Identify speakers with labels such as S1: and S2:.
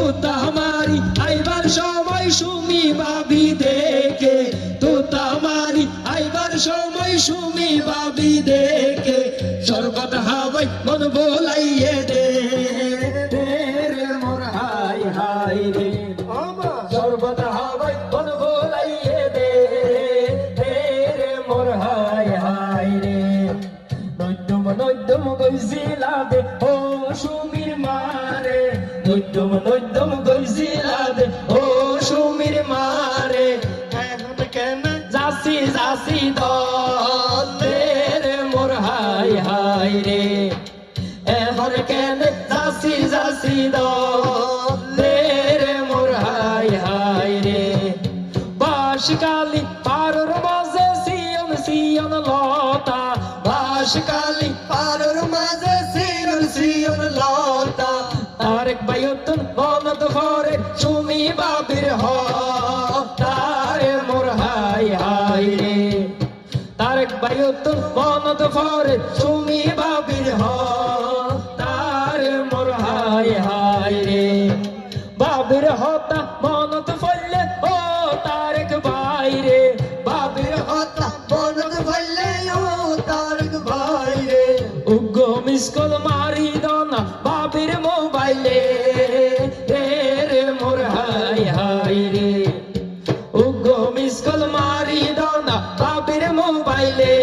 S1: তোতামারি আইবার সময় সুমি ভাবি দেখে, তোতামারি আইবার সময় সুমি ভাবি দেখে, শরবত হাওয়াই মন বোলাইয়ে দে রে মোর হাই হাই রে, শরবত হাওয়াই মন বোলাইয়ে দে রে মোর হাই হাই রে। নৈদ্যম নৈদ্যম গইছিলা দে ও সুমির মারে, নৈদ্যম নৈদ্যম গইছিলা দে ও সুমির মারে, এখন কেন যাসি যাসি দল রে মোর হাই হাই রে, এখন কেন যাসি যাসি দল রে মোর হাই হাই রে। বাঁশকালি পারুর মাঝে সিয়ন সিয়ন লতা, বাঁশকালি পারুর মাঝে সিয়ন সিয়ন লতা, তারেক বায়ুতন বনত ভরে সুমি বাবির হতারে মোর হাই হাই রে, তারেক বায়ুতন বনত ভরে সুমি বাবির হতারে মোর হাই হাই রে। বাবির হতা বনত ফলে ও তারেক বাইরে, বাবির হতা বনত ফলে ও তারেক বাইরে, উগ্র মিসকল মারি দনা বাবির মোবাইলে রে মোর হাই হাই রে, উগ্র মিসকল মারি দনা বাবির মোবাইলে